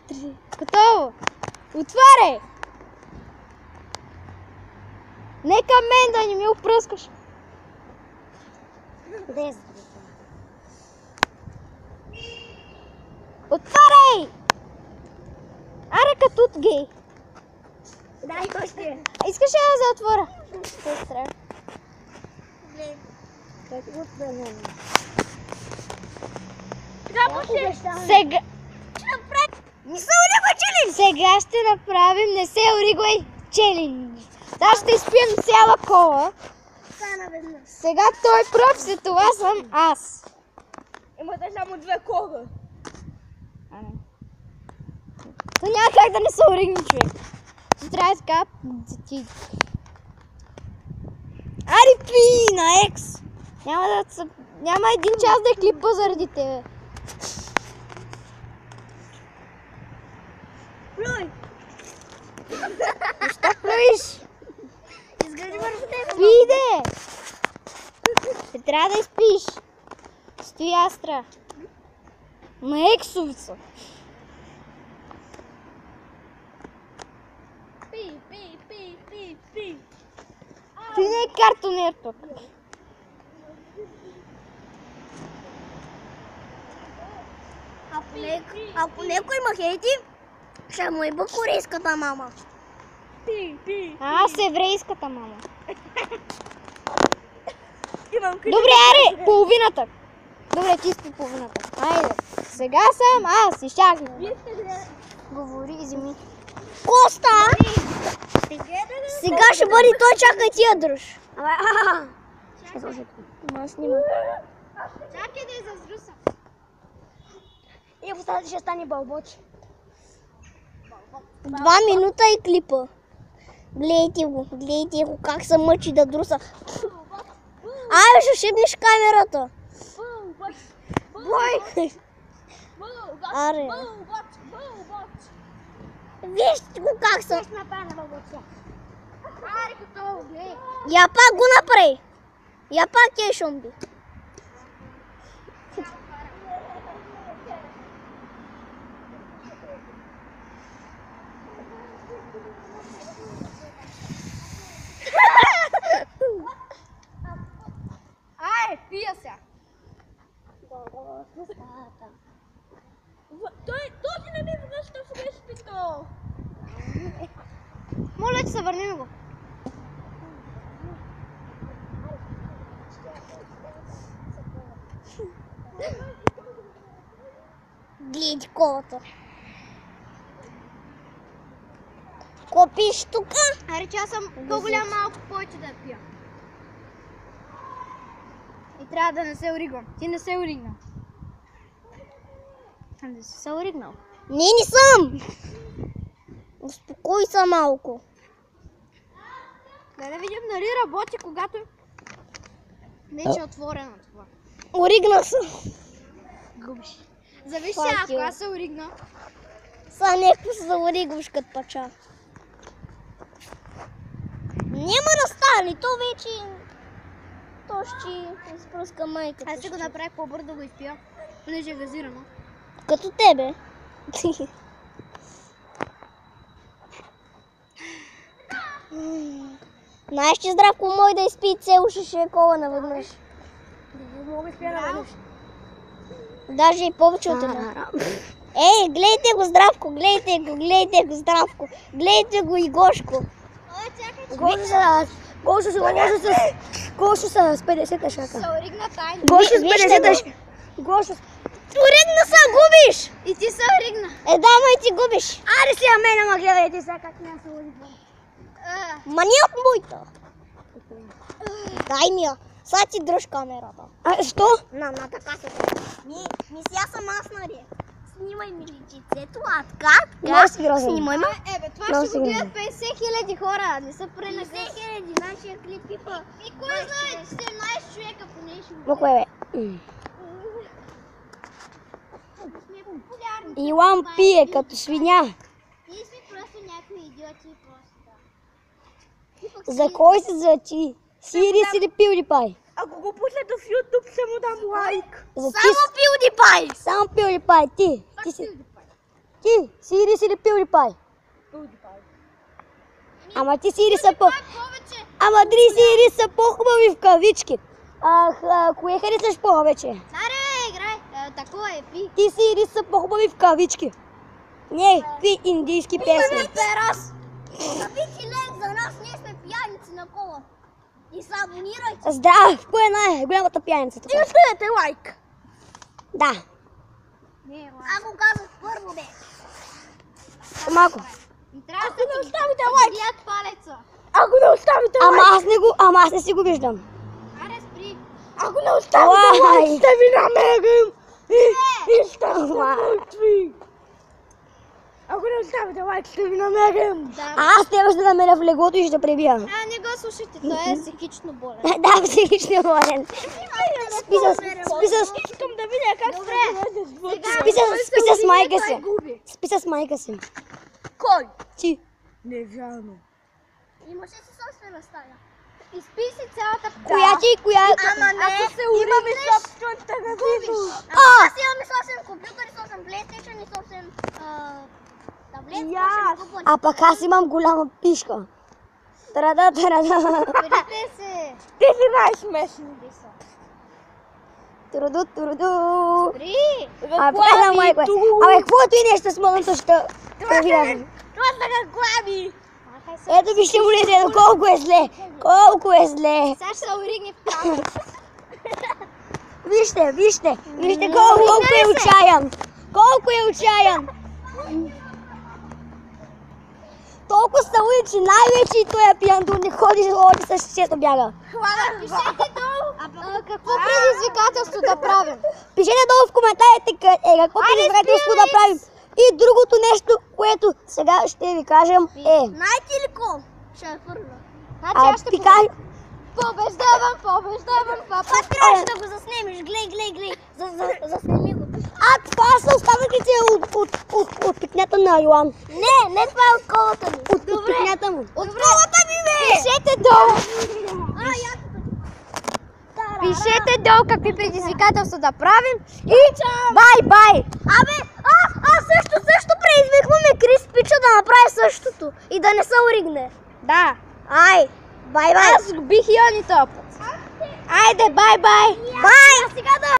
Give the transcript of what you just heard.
3. Готово! Отваряй! Не към мен да не ми опръскаш. 10. Отваряй! Аре като от гей. Дай още. Искаш ли да затворя? Сестра. Сега... Не се уригвай челендж! Сега ще направим не се уригвай челендж. Да, ще изпием цяла кола. Стана веднъж. Сега той пръв, след това съм аз. Имате само 2 кола. То няма как да не се уригне, човек. Ще трябва така да ти... Ари пи на екс! Няма един час да е клипа заради тебе. Плюй! Защо плюиш? Изгради върху тебе. Пиде! Ще трябва да изпиш. Стои Астра. На ексовица. Пи. Ти не е картонер тук. Ако някой ма хейти, ще му еба корейската мама. Аз еврейската мама. Имам Добре, аре, половината. Добре, ти спи половината. Айде. Сега съм аз. Изчакай. Говори, вземи. Коста! Сега ще бъде той, чакай ти я дръж. Ама снима. Чакай да я зазруса. И в остатък ще стане бълбоч. 2 минута и клипа. Гледайте го как се мъчи да друса. Ай, ще шибнеш камерата. Бой! Аре. Вижте го как се... Я пак го направи. Я пак е шумби. Ай, пия се. Той не ми връща в респито. Моля ти се, върнем го. Гледай колата. Ко пиш тука? Аре, че аз съм по-голям малко повече да пия. И трябва да не се оригвам. Ти не се оригна. Да си се оригнал. Не съм! Успокой се малко. Да видим дали работи, когато вече е отворено това. Оригна съм. Губиш. Зависи Fuck ако you. аз се оригна. Са някакво се заоригваш като пача. Няма да стане, то вече... То ще изпръска майката. Аз ще го направя по-бързо да го изпия, понеже е газирано. Като тебе. Знаеш, че Здравко мой да изпи цел шише кола наведнъж. Мога изпия наведнъж. Даже и повече от една. Ей, гледайте го Здравко, гледайте го Здравко. Гледайте го и Гошко. Ой, чакай, Гошо с 50 шака. се оригна тайно. Гошо с 50 шака. Гошо с... Оригна са, губиш! И ти се оригна. Дама и ти губиш. Аре си, мене ма гледайте сега как няма се оригна. Ма не от моята. Дай ми я. Сега ти дръж камерата. Що? На така се. Не сега съм аз наред. Снимай ми личицето, а така. Снимай ме. Бе, това ще го гледат 50 000 хора, не са пренага. 50 000, нашия клип пипа. И кой знае, 17 човека поне ще го Ма кое бе? сме популярни. Илан пие като свиня. Ние сме просто някои идиоти просто. За кой си за ти? Сирис или PewDiePie? Ако го пуснете в YouTube, ще му дам лайк. За ти... Само PewDiePie! Само PewDiePie, ти. Ти си Ирис или PewDiePie? Ама ти си Ирис са по... Ама ти си Ирис са по-хубави в кавички. Кое харесваш повече? Аре, играй. Такова е, пи. Ти си Ирис са по-хубави в кавички. Не, какви индийски песни. Перас! Вики лек за нас, ние сме пияници на кола. И се абонирайте. Здраво, кой е най-голямата пияница? И оставете лайк. Да, Аз го казах първо, бе. малко. И трябва да не оставите лайк. бият палеца. Ако не оставите Ама аз не си го виждам. Аре, спри. Ако не оставите Лайк. ще ви намерим. И ще се мъртви. Ако не оставите лайк, ще ви намерим. Аз трябваше да намеря в леглото и ще пребия. Не го слушайте, той е психично болен. Да, психично болен. Спи Искам да видя как с майка си. Спи с майка си. Кой? Ти. Не вярно. Имаше си собствена стая. Изпи си цялата Коя ти? Коя? Ама не, имаме собствен телевизор. А! Аз имаме собствен компютър и собствен PlayStation и собствен таблет. А пък аз имам голяма пишка. Тарада. Видите се. Ти си най-смешни. Туруду. Спри. А показа майко. Абе, каквото и нещо с мълното ще видя. Това са реклами. Ето вижте му лицето, колко е зле. Колко е зле. Сега ще се оригне в камера. Вижте колко е отчаян. Колко е отчаян. Толкова са луди, че най-вече и той е пиян, да не ходи с шишето бяга. Пишете долу. Какво предизвикателство да правим? Пишете долу в коментарите какво предизвикателство да правим. И другото нещо, което сега ще ви кажем е... Знаете ли ко? Ще я фърна. Значи аз ще побеждавам, папа. Трябваше да го заснемеш. Глей. Заснеми го. Това са останалите от пикнята на Йоан. Не, това е от колата ми. От пикнята му. От колата ми, бе! Пишете долу. Якото. Пишете долу какви предизвикателства да правим. И бай! Също предизвикваме Крис Пича да направи същото. И да не се оригне. Да. Ай! Бай! Аз бих Йони топът. Айде, бай! Бай! Сега да